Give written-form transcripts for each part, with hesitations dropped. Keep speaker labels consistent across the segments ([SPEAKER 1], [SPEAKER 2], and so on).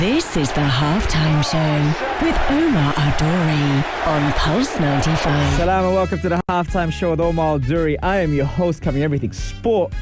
[SPEAKER 1] This is the Halftime Show with Omar Adori on Pulse 95.
[SPEAKER 2] Salam and welcome to the Halftime Show with Omar Adori. I am your host, covering everything sport,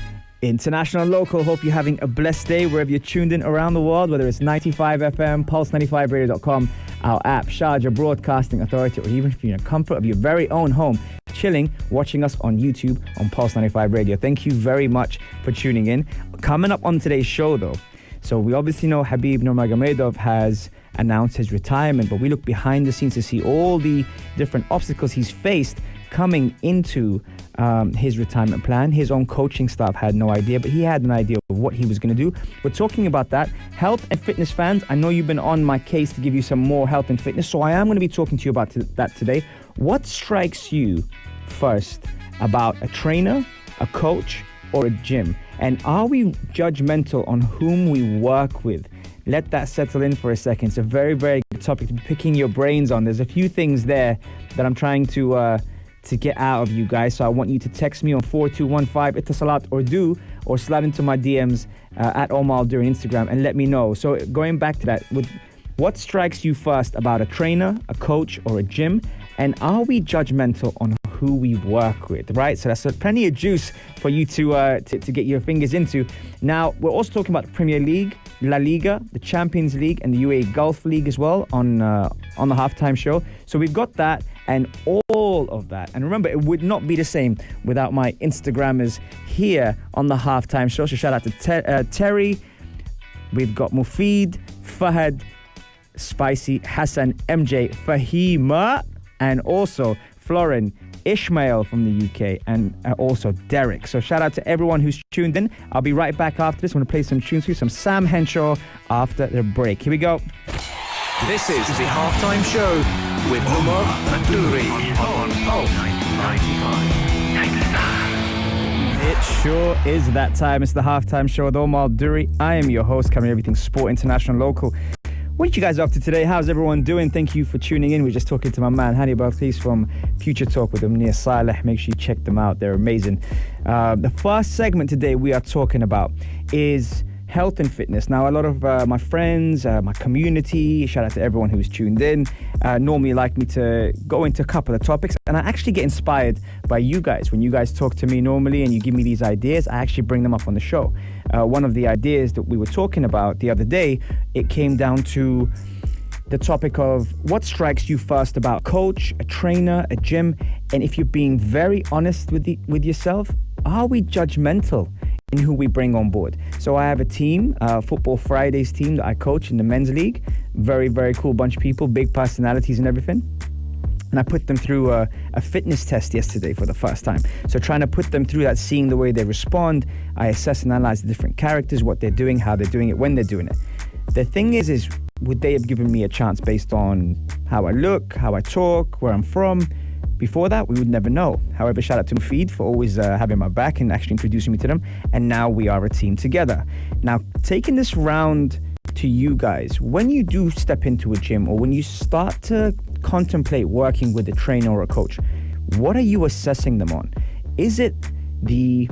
[SPEAKER 2] international, local. Hope you're having a blessed day wherever you're tuned in around the world, whether it's 95 FM, pulse95radio.com, our app, Sharjah Broadcasting Authority, or even if you're in the comfort of your very own home, chilling, watching us on YouTube on Pulse 95 Radio. Thank you very much for tuning in. Coming up on today's show, though, so we obviously know Khabib Nurmagomedov has announced his retirement, but we look behind the scenes to see all the different obstacles he's faced coming into his retirement plan. His own coaching staff had no idea, but he had an idea of what he was going to do. We're talking about that. Health and fitness fans, I know you've been on my case to give you some more health and fitness, so I am going to be talking to you about that today. What strikes you first about a trainer, a coach, or a gym? And are we judgmental on whom we work with? Let that settle in for a second. It's a very, very good topic to be picking your brains on. There's a few things there that I'm trying to get out of you guys. So I want you to text me on 4215 Itasalat or slide into my DMs at Omar during Instagram and let me know. So going back to that, with what strikes you first about a trainer, a coach, or a gym? And are we judgmental on who we work with, right? So that's plenty of juice for you to get your fingers into. Now, we're also talking about the Premier League, La Liga, the Champions League, and the UAE Gulf League as well on the Halftime Show. So we've got that and all of that. And remember, it would not be the same without my Instagrammers here on the Halftime Show. So shout out to Terry. We've got Mufid, Fahad, Spicy, Hassan, MJ, Fahima, and also Florin, Ishmael from the UK, and also Derek. So shout out to everyone who's tuned in. I'll be right back after this. I'm going to play some tunes for you, some Sam Henshaw after the break. Here we go.
[SPEAKER 3] This is the Halftime Show with Omar Aduri on Pulse 95.
[SPEAKER 2] It sure is that time. It's the Halftime Show with Omar Aduri. I am your host, covering everything sport, international, local. What are you guys up to today? How's everyone doing? Thank you for tuning in. We're just talking to my man, Hani Balthis from Future Talk with Amnir Saleh. Make sure you check them out. They're amazing. The first segment today we are talking about is health and fitness. Now, a lot of my friends, my community, shout out to everyone who's tuned in, normally like me to go into a couple of topics. And I actually get inspired by you guys. When you guys talk to me normally and you give me these ideas, I actually bring them up on the show. One of the ideas that we were talking about the other day, it came down to the topic of what strikes you first about a coach, a trainer, a gym, and if you're being very honest with yourself, are we judgmental in who we bring on board? So I have a team, Football Fridays team that I coach in the men's league. Very, very cool bunch of people, big personalities and everything. And I put them through a fitness test yesterday for the first time. So trying to put them through that, seeing the way they respond. I assess and analyze the different characters, what they're doing, how they're doing it, when they're doing it. The thing is would they have given me a chance based on how I look, how I talk, where I'm from? Before that, we would never know. However, shout out to Mufid for always having my back and actually introducing me to them. And now we are a team together. Now, taking this round to you guys, when you do step into a gym or when you start to contemplate working with a trainer or a coach, what are you assessing them on? Is it the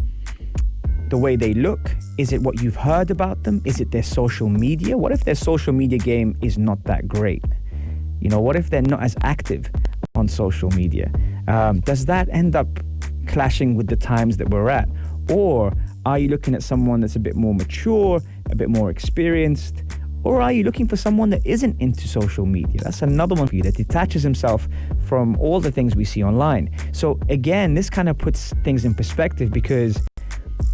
[SPEAKER 2] way they look? Is it what you've heard about them? Is it their social media? What if their social media game is not that great? You know, what if they're not as active on social media? Does that end up clashing with the times that we're at? Or are you looking at someone that's a bit more mature, a bit more experienced? Or are you looking for someone that isn't into social media? That's another one for you, that detaches himself from all the things we see online. So again, this kind of puts things in perspective because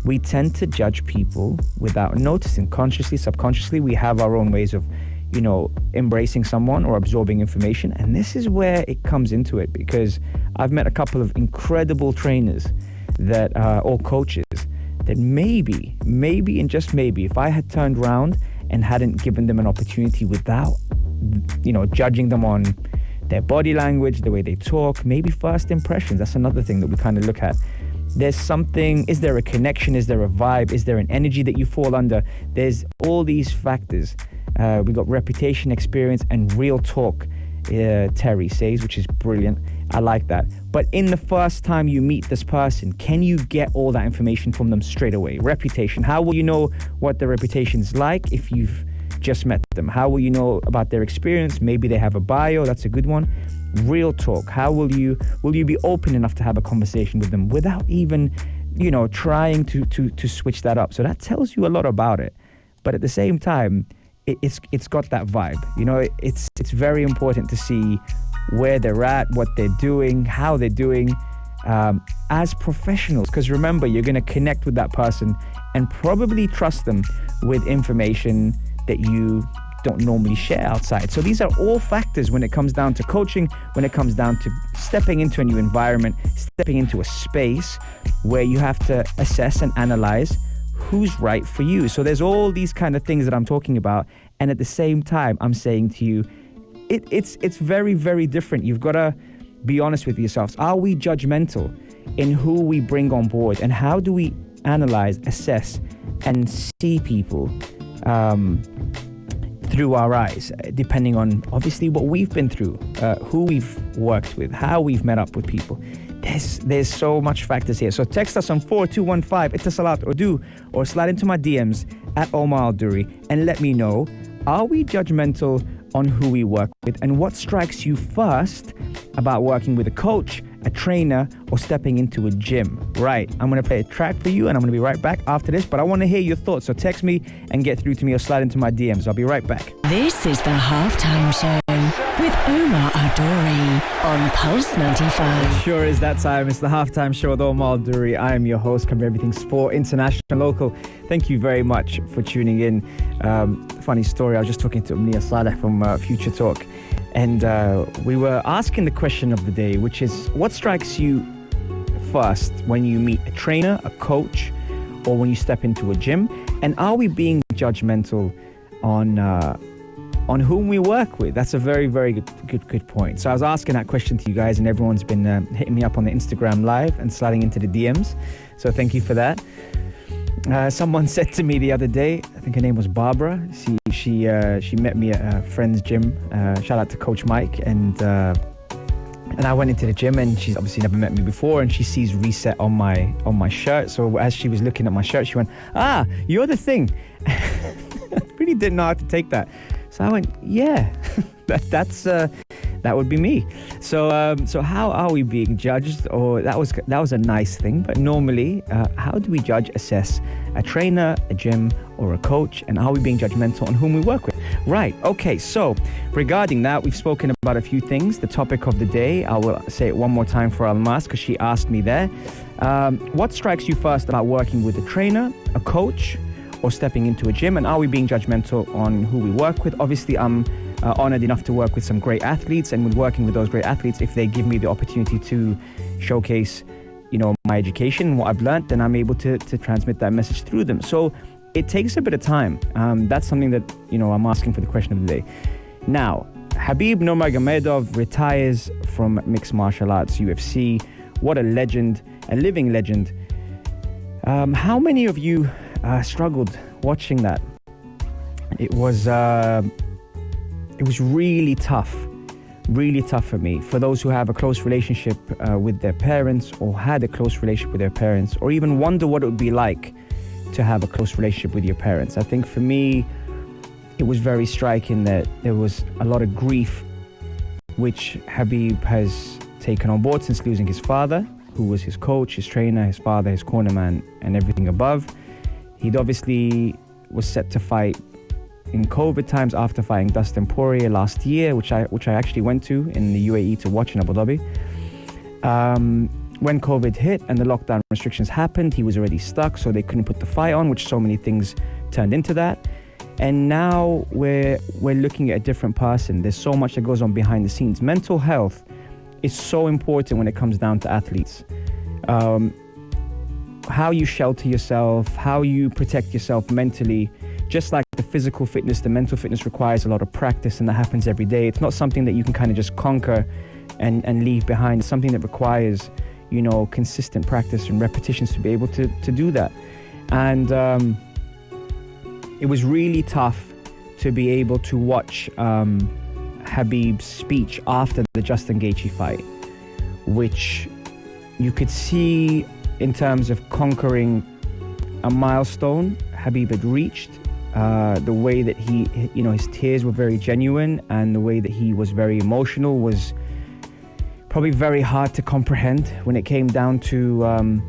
[SPEAKER 2] we tend to judge people without noticing. Consciously, subconsciously, we have our own ways of, you know, embracing someone or absorbing information. And this is where it comes into it, because I've met a couple of incredible trainers that or coaches that maybe and just maybe, if I had turned around and hadn't given them an opportunity without, you know, judging them on their body language, the way they talk, maybe first impressions, that's another thing that we kind of look at. There's something, is there a connection? Is there a vibe? Is there an energy that you fall under? There's all these factors. We got reputation, experience, and real talk, Terry says, which is brilliant. I like that. But in the first time you meet this person, can you get all that information from them straight away? Reputation. How will you know what their reputation is like if you've just met them? How will you know about their experience? Maybe they have a bio. That's a good one. Real talk. How will you be open enough to have a conversation with them without even, trying to switch that up? So that tells you a lot about it. But at the same time, it's got that vibe. It's very important to see where they're at, what they're doing, how they're doing, as professionals. Because remember, you're going to connect with that person and probably trust them with information that you don't normally share outside. So these are all factors when it comes down to coaching, when it comes down to stepping into a new environment, stepping into a space where you have to assess and analyze who's right for you. So there's all these kind of things that I'm talking about. And at the same time, I'm saying to you, it's very, very different. You've got to be honest with yourselves. Are we judgmental in who we bring on board? And how do we analyze, assess, and see people through our eyes, depending on obviously what we've been through, who we've worked with, how we've met up with people. There's so much factors here. So text us on 4215 Itasalat Urdu or slide into my DMs at Omar Al-Duri and let me know, are we judgmental on who we work with, and what strikes you first about working with a coach, a trainer, or stepping into a gym? Right, I'm going to play a track for you and I'm going to be right back after this, but I want to hear your thoughts, so text me and get through to me or slide into my DMs. I'll be right back.
[SPEAKER 1] This is the Halftime Show with Omar Al-Duri on Pulse 95.
[SPEAKER 2] Sure is that time. It's the Halftime Show with Omar Al-Duri. I am your host, covering everything sport, international, local. Thank you very much for tuning in. Funny story, I was just talking to Umnia Saleh from Future Talk, and we were asking the question of the day, which is, what strikes you first when you meet a trainer, a coach, or when you step into a gym? And are we being judgmental on whom we work with? That's a very, very good point. So I was asking that question to you guys, and everyone's been hitting me up on the Instagram live and sliding into the DMs. So thank you for that. Someone said to me the other day, I think her name was Barbara. She met me at a friend's gym. Shout out to Coach Mike, and I went into the gym, and she's obviously never met me before, and she sees Reset on my shirt. So as she was looking at my shirt, she went, "Ah, you're the thing." I really didn't know how to take that. So I went, "Yeah, that would be me." So how are we being judged? Or that was a nice thing, but normally, how do we judge, assess a trainer, a gym, or a coach? And are we being judgmental on whom we work with? Right. Okay. So regarding that, we've spoken about a few things. The topic of the day, I will say it one more time for Almas because she asked me there. What strikes you first about working with a trainer, a coach, or stepping into a gym? And are we being judgmental on who we work with? Obviously, I'm honored enough to work with some great athletes, and with working with those great athletes, if they give me the opportunity to showcase, my education and what I've learned, then I'm able to transmit that message through them. So it takes a bit of time. That's something that, I'm asking for the question of the day. Now, Khabib Nurmagomedov retires from mixed martial arts, UFC. What a legend, a living legend. How many of you struggled watching that? It was really tough for me. For those who have a close relationship with their parents, or had a close relationship with their parents, or even wonder what it would be like to have a close relationship with your parents. I think for me, it was very striking that there was a lot of grief which Khabib has taken on board since losing his father, who was his coach, his trainer, his father, his cornerman, and everything above. He'd obviously was set to fight in COVID times after fighting Dustin Poirier last year, which I actually went to in the UAE to watch in Abu Dhabi. When COVID hit and the lockdown restrictions happened, he was already stuck, so they couldn't put the fight on, which so many things turned into that. And now we're looking at a different person. There's so much that goes on behind the scenes. Mental health is so important when it comes down to athletes. How you shelter yourself, how you protect yourself mentally. Just like the physical fitness, the mental fitness requires a lot of practice, and that happens every day. It's not something that you can kind of just conquer and leave behind. It's something that requires, consistent practice and repetitions to be able to do that. And it was really tough to be able to watch Khabib's speech after the Justin Gaethje fight, which you could see in terms of conquering a milestone Khabib had reached The way that his tears were very genuine, and the way that he was very emotional was probably very hard to comprehend when it came down to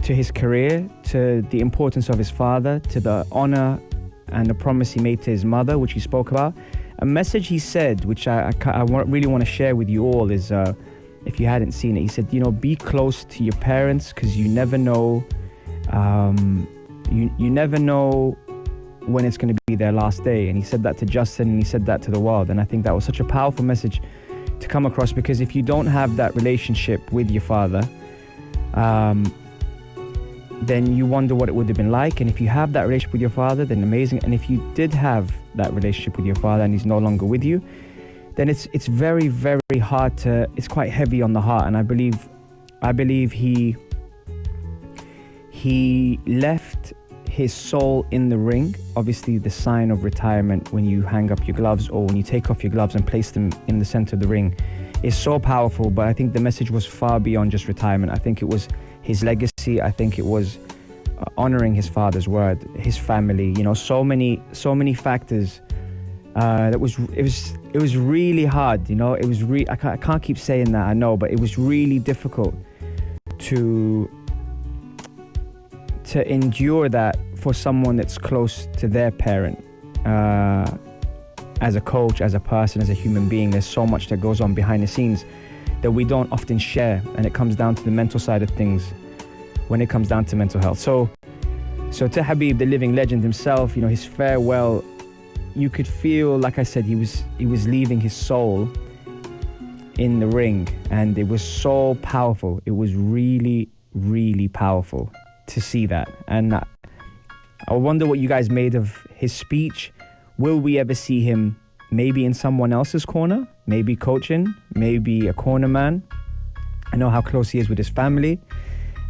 [SPEAKER 2] his career, to the importance of his father, to the honor and the promise he made to his mother, which he spoke about. A message he said, which I really want to share with you all, is if you hadn't seen it, he said, be close to your parents, because you never know, you never know when it's going to be their last day. And he said that to Justin, and he said that to the world. And I think that was such a powerful message to come across, because if you don't have that relationship with your father, then you wonder what it would have been like. And if you have that relationship with your father, then amazing. And if you did have that relationship with your father and he's no longer with you, then it's very, very hard to, it's quite heavy on the heart. And I believe he left his soul in the ring. Obviously, the sign of retirement, when you hang up your gloves or when you take off your gloves and place them in the center of the ring, is so powerful. But I think the message was far beyond just retirement. I think it was his legacy. I think it was honoring his father's word, his family. So many factors. It was really hard. It was I can't keep saying that, I know, but it was really difficult to endure that for someone that's close to their parent. As a coach, as a person, as a human being, there's so much that goes on behind the scenes that we don't often share, and it comes down to the mental side of things when it comes down to mental health. So to Khabib, the living legend himself, his farewell, you could feel, like I said, he was leaving his soul in the ring, and it was so powerful. It was really, really powerful to see that. And I wonder what you guys made of his speech. Will we ever see him maybe in someone else's corner, maybe coaching, maybe a corner man? I know how close he is with his family,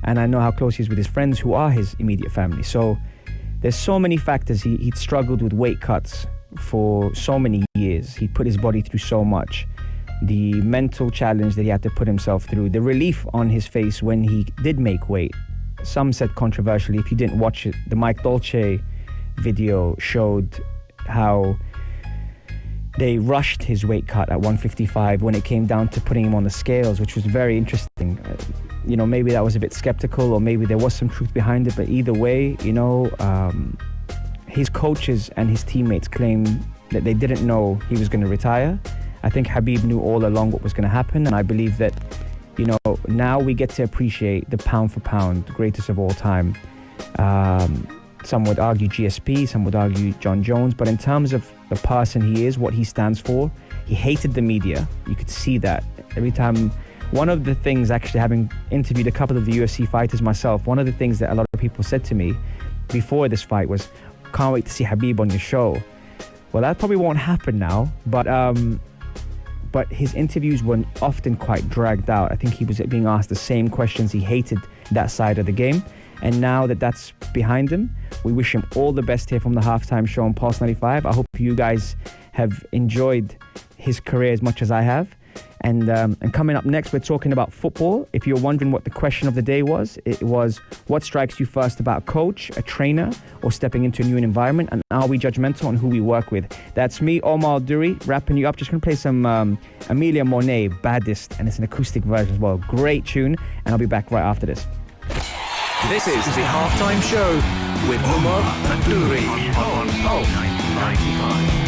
[SPEAKER 2] and I know how close he is with his friends who are his immediate family. So there's so many factors. He'd struggled with weight cuts for so many years. He put his body through so much. The mental challenge that he had to put himself through, the relief on his face when he did make weight. Some said controversially, if you didn't watch it, the Mike Dolce video showed how they rushed his weight cut at 155 when it came down to putting him on the scales, which was very interesting. Maybe that was a bit skeptical, or maybe there was some truth behind it, but either way, his coaches and his teammates claim that they didn't know he was going to retire. I think Khabib knew all along what was going to happen, and I believe that, now we get to appreciate the pound for pound greatest of all time. Some would argue GSP, some would argue John Jones, but in terms of the person he is, what he stands for, he hated the media. You could see that every time. One of the things, actually, having interviewed a couple of the UFC fighters myself, one of the things that a lot of people said to me before this fight was, can't wait to see Khabib on your show. Well, that probably won't happen now, but his interviews were often quite dragged out. I think he was being asked the same questions. He hated that side of the game. And now that that's behind him, we wish him all the best here from the Halftime Show on Pulse 95. I hope you guys have enjoyed his career as much as I have. And coming up next, we're talking about football. If you're wondering what the question of the day was, it was, what strikes you first about a coach, a trainer, or stepping into a new environment? And are we judgmental on who we work with? That's me, Omar Duri, wrapping you up. Just going to play some Amelia Monet, Baddest, and it's an acoustic version as well. Great tune, and I'll be back right after this.
[SPEAKER 3] This is the Halftime Show with Omar and Duri on Pulse 95.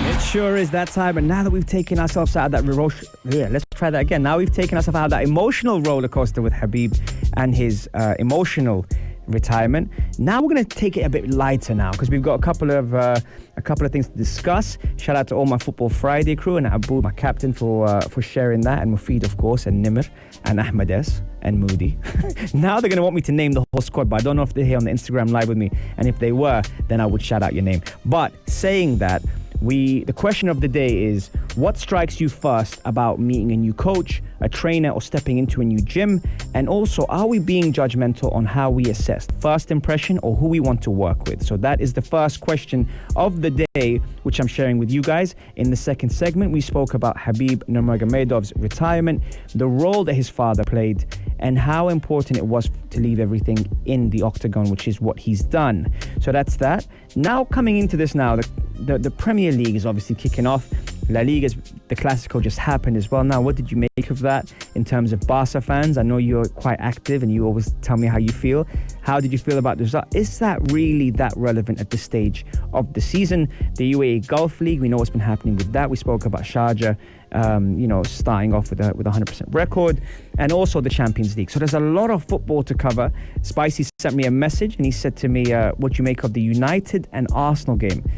[SPEAKER 2] It sure is that time, and now that we've taken ourselves out of that let's try that again. Now we've taken ourselves out of that emotional roller coaster with Khabib and his emotional retirement. Now we're going to take it a bit lighter now, because we've got a couple of things to discuss. Shout out to all my Football Friday crew and Abu, my captain, for sharing that, and Mufid, of course, and Nimr and Ahmades and Moody. Now they're going to want me to name the whole squad, but I don't know if they're here on the Instagram live with me, and if they were, then I would shout out your name. But saying that, the question of the day is, what strikes you first about meeting a new coach, a trainer, or stepping into a new gym? And also, are we being judgmental on how we assess first impression or who we want to work with? So that is the first question of the day, which I'm sharing with you guys. In the second segment, we spoke about Khabib Nurmagomedov's retirement, the role that his father played, and how important it was to leave everything in the octagon, which is what he's done. So that's that. Now coming into this now, the Premier League is obviously kicking off. La Liga's, the Classico just happened as well. Now, what did you make of that in terms of Barca fans? I know you're quite active and you always tell me how you feel. How did you feel about the result? Is that really that relevant at this stage of the season? The UAE Gulf League, we know what's been happening with that. We spoke about Sharjah, starting off with a 100% record, and also the Champions League. So there's a lot of football to cover. Spicy sent me a message and he said to me, what you make of the United and Arsenal game?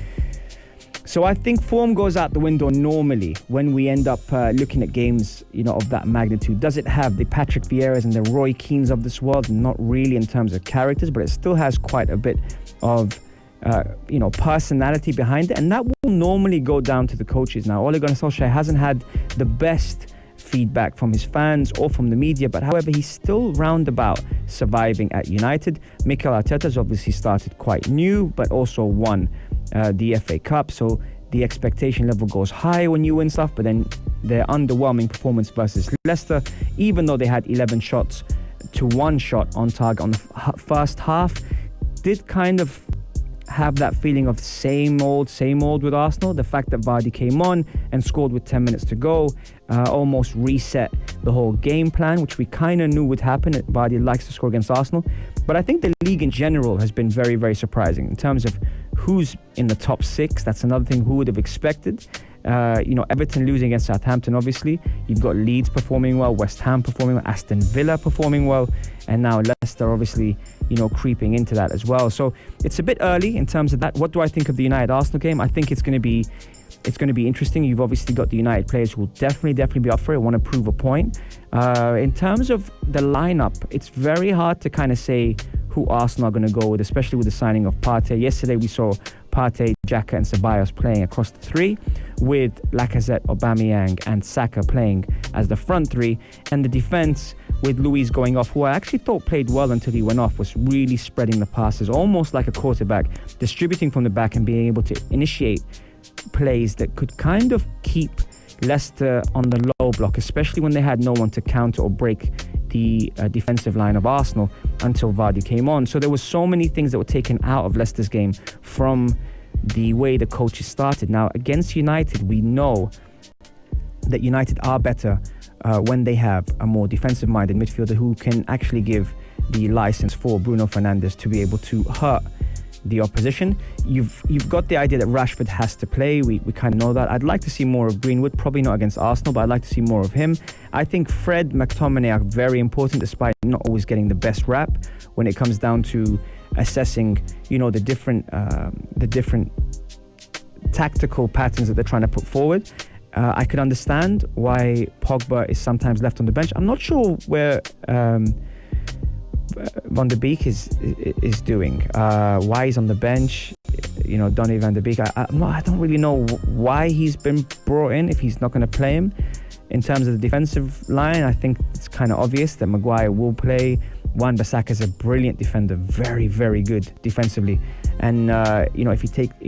[SPEAKER 2] So I think form goes out the window normally when we end up looking at games, of that magnitude. Does it have the Patrick Vieiras and the Roy Keanes of this world? Not really in terms of characters, but it still has quite a bit of, personality behind it. And that will normally go down to the coaches. Now, Ole Gunnar Solskjaer hasn't had the best feedback from his fans or from the media, but however, he's still roundabout surviving at United. Mikel Arteta's obviously started quite new, but also won the FA Cup, so the expectation level goes high when you win stuff. But then their underwhelming performance versus Leicester, even though they had 11 shots to 1 shot on target on the first half, did kind of have that feeling of same old with Arsenal. The fact that Vardy came on and scored with 10 minutes to go almost reset the whole game plan, which we kind of knew would happen. Vardy likes to score against Arsenal. But I think the league in general has been very, very surprising in terms of who's in the top 6. That's another thing who would have expected. Everton losing against Southampton, obviously. You've got Leeds performing well, West Ham performing well, Aston Villa performing well, and now Leicester obviously, creeping into that as well. So it's a bit early in terms of that. What do I think of the United-Arsenal game? I think it's going to be interesting. You've obviously got the United players who will definitely be up for it, want to prove a point. In terms of the lineup, it's very hard to kind of say who Arsenal are going to go with, especially with the signing of Partey. Yesterday we saw Partey, Xhaka and Ceballos playing across the 3, with Lacazette, Aubameyang and Saka playing as the front 3, and the defence with Luiz going off, who I actually thought played well until he went off, was really spreading the passes, almost like a quarterback, distributing from the back and being able to initiate plays that could kind of keep Leicester on the low block, especially when they had no one to counter or break the defensive line of Arsenal until Vardy came on. So there were so many things that were taken out of Leicester's game from the way the coaches started. Now, against United, we know that United are better when they have a more defensive-minded midfielder who can actually give the license for Bruno Fernandes to be able to hurt the opposition. You've got the idea that Rashford has to play. We kind of know that. I'd like to see more of Greenwood, probably not against Arsenal, but I'd like to see more of him. I think Fred, McTominay are very important, despite not always getting the best rap when it comes down to assessing, the different tactical patterns that they're trying to put forward. I could understand why Pogba is sometimes left on the bench. I'm not sure where Van der Beek is doing. Why he's on the bench, Donny Van der Beek. I don't really know why he's been brought in if he's not going to play him. In terms of the defensive line, I think it's kind of obvious that Maguire will play. Wan-Bissaka is a brilliant defender, very, very good defensively. And if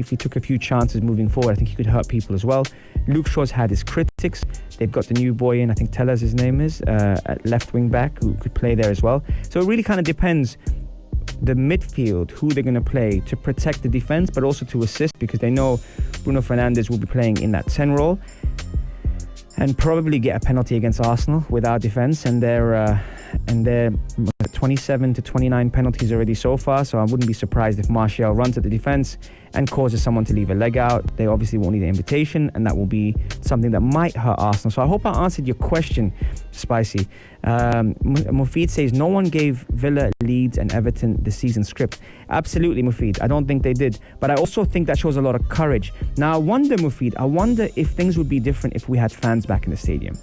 [SPEAKER 2] he took a few chances moving forward, I think he could hurt people as well. Luke Shaw's had his critics. They've got the new boy in, I think Tellers his name is, at left wing back, who could play there as well. So it really kind of depends the midfield, who they're going to play to protect the defense, but also to assist, because they know Bruno Fernandes will be playing in that 10 role and probably get a penalty against Arsenal with our defense, and they're 27 to 29 penalties already so far, so I wouldn't be surprised if Martial runs at the defense and causes someone to leave a leg out. They obviously won't need an invitation, and that will be something that might hurt Arsenal. So I hope I answered your question, Spicy. Mufid says no one gave Villa, Leeds and Everton the season script. Absolutely, Mufid. I don't think they did, but I also think that shows a lot of courage. Now I wonder, Mufid, if things would be different if we had fans back in the stadium.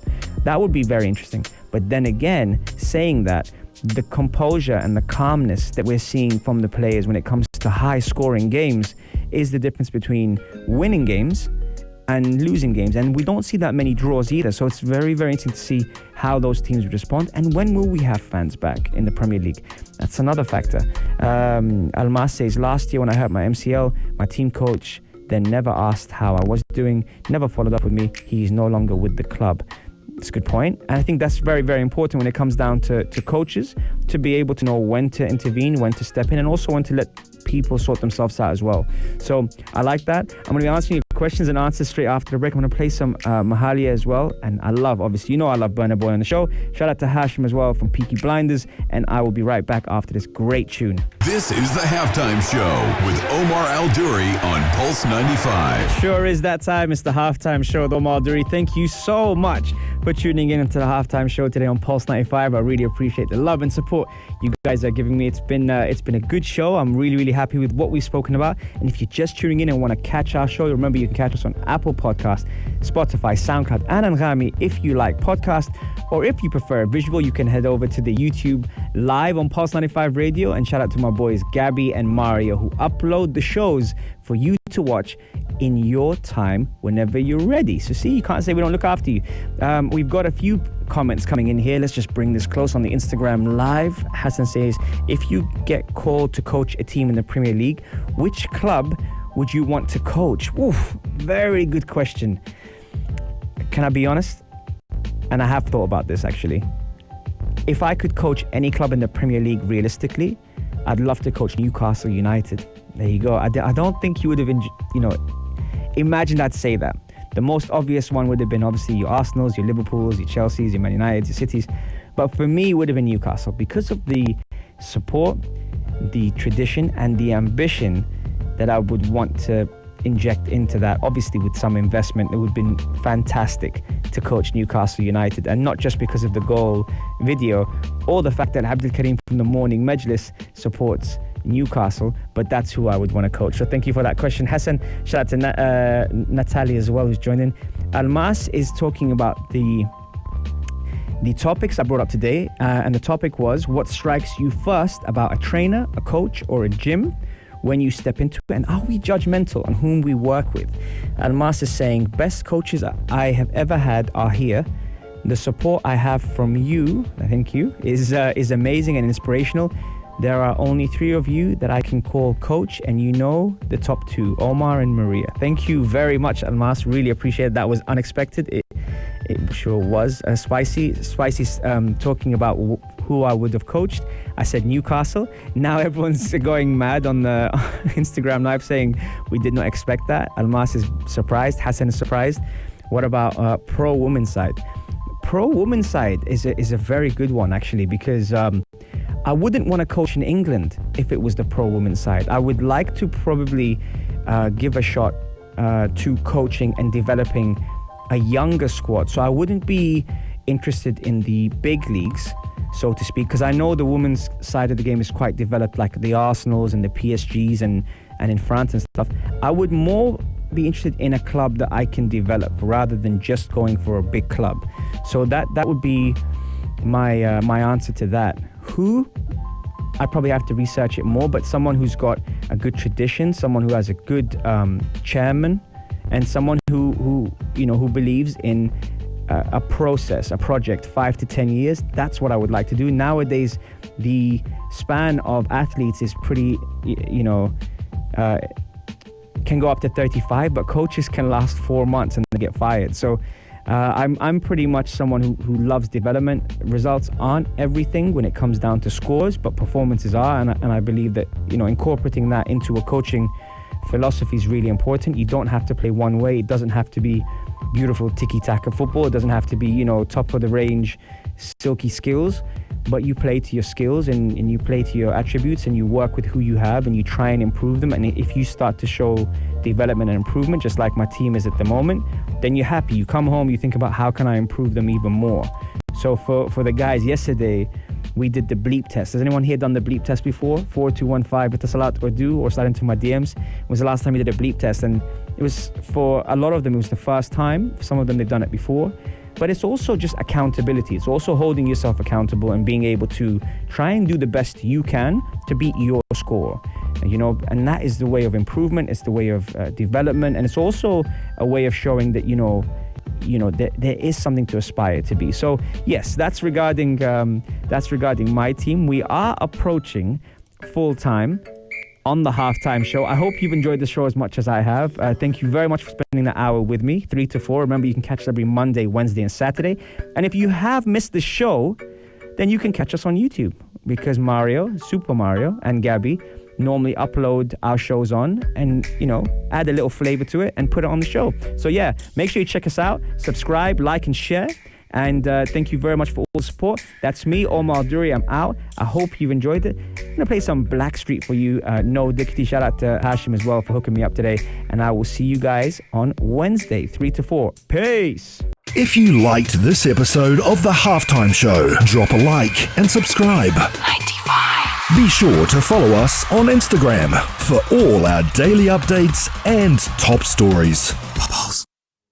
[SPEAKER 2] That would be very interesting. But then again, saying that, the composure and the calmness that we're seeing from the players when it comes to high scoring games is the difference between winning games and losing games. And we don't see that many draws either. So it's very, very interesting to see how those teams respond. And when will we have fans back in the Premier League? That's another factor. Almas says, last year when I hurt my MCL, my team coach then never asked how I was doing, never followed up with me. He's no longer with the club. It's a good point. And I think that's very, very important when it comes down to coaches, to be able to know when to intervene, when to step in, and also when to let people sort themselves out as well. So I like that. I'm going to be answering your questions and answers straight after the break. I'm going to play some Mahalia as well. And I love, obviously, I love Burna Boy on the show. Shout out to Hashim as well from Peaky Blinders. And I will be right back after this great tune.
[SPEAKER 4] This is the Halftime Show with Omar Al-Duri on Pulse 95.
[SPEAKER 2] Sure is that time. It's the Halftime Show with Omar Al-Duri. Thank you so much for tuning in to the Halftime Show today on Pulse 95. I really appreciate the love and support you guys are giving me. It's been a good show. I'm really, really happy with what we've spoken about. And if you're just tuning in and want to catch our show, remember you can catch us on Apple Podcast, Spotify, SoundCloud, and Anghami if you like podcast. Or if you prefer visual, you can head over to the YouTube live on Pulse 95 Radio. And shout out to my boys Gabby and Mario who upload the shows for you to watch in your time whenever you're ready. So see, you can't say we don't look after you. We've got a few comments coming in here. Let's just bring this close on the Instagram live. Hassan says, if you get called to coach a team in the Premier League, which club would you want to coach? Oof, very good question. Can I be honest? And I have thought about this actually. If I could coach any club in the Premier League realistically, I'd love to coach Newcastle United. There you go. I don't think you would have, imagined I'd say that. The most obvious one would have been obviously your Arsenals, your Liverpools, your Chelseas, your Man Uniteds, your Cities. But for me, it would have been Newcastle because of the support, the tradition, and the ambition that I would want to inject into that. Obviously, with some investment, it would have been fantastic to coach Newcastle United. And not just because of the goal video or the fact that Abdul Karim from the Morning Majlis supports Newcastle, but that's who I would want to coach. So thank you for that question, Hassan. Shout out to Natalie as well, who's joined in. Almas is talking about the topics I brought up today, and the topic was what strikes you first about a trainer, a coach, or a gym when you step into it, and are we judgmental on whom we work with? Almas is saying, best coaches I have ever had are here. The support I have from you, I think you, is amazing and inspirational. There are only 3 of you that I can call coach, and the top 2, Omar and Maria. Thank you very much, Almas. Really appreciate it. That was unexpected. It sure was. Spicy's talking about who I would have coached. I said Newcastle. Now everyone's going mad on the Instagram live saying we did not expect that. Almas is surprised. Hassan is surprised. What about pro women's side? Pro women's side is a very good one actually, because I wouldn't want to coach in England if it was the pro women's side. I would like to probably give a shot to coaching and developing a younger squad. So I wouldn't be interested in the big leagues, so to speak, because I know the women's side of the game is quite developed, like the Arsenals and the PSGs and in France and stuff. I would more be interested in a club that I can develop rather than just going for a big club. So that would be my answer to that. Who? I probably have to research it more, but someone who's got a good tradition, someone who has a good chairman, and someone who believes in a process, a project, 5 to 10 years. That's what I would like to do. Nowadays, the span of athletes is pretty, can go up to 35, but coaches can last 4 months and they get fired. So I'm pretty much someone who loves development. Results aren't everything when it comes down to scores, but performances are, and I believe that incorporating that into a coaching philosophy is really important. You don't have to play one way. It doesn't have to be beautiful tiki-taka football. It doesn't have to be top of the range silky skills, but you play to your skills and you play to your attributes, and you work with who you have and you try and improve them. And if you start to show development and improvement, just like my team is at the moment, then you're happy. You come home, you think about how can I improve them even more. So for the guys yesterday, we did the bleep test. Has anyone here done the bleep test before? 4215 Itasalat Urdu, or slide into my DMs. It was the last time we did a bleep test, and it was, for a lot of them, it was the first time. For some of them, they've done it before. But it's also just accountability. It's also holding yourself accountable and being able to try and do the best you can to beat your score. And that is the way of improvement. It's the way of development, and it's also a way of showing that there is something to aspire to be. So yes, that's regarding my team. We are approaching full time on the Halftime Show. I hope you've enjoyed the show as much as I have. Thank you very much for spending the hour with me, 3 to 4. Remember, you can catch us every Monday, Wednesday, and Saturday. And if you have missed the show, then you can catch us on YouTube, because Super Mario, and Gabby normally upload our shows on and, add a little flavor to it and put it on the show. So yeah, make sure you check us out, subscribe, like, and share. And thank you very much for all the support. That's me, Omar Al-Duri. I'm out. I hope you've enjoyed it. I'm going to play some Blackstreet for you. No Dickety. Shout out to Hashim as well for hooking me up today. And I will see you guys on Wednesday, 3 to 4. Peace.
[SPEAKER 5] If you liked this episode of The Halftime Show, drop a like and subscribe.
[SPEAKER 1] 95.
[SPEAKER 5] Be sure to follow us on Instagram for all our daily updates and top stories.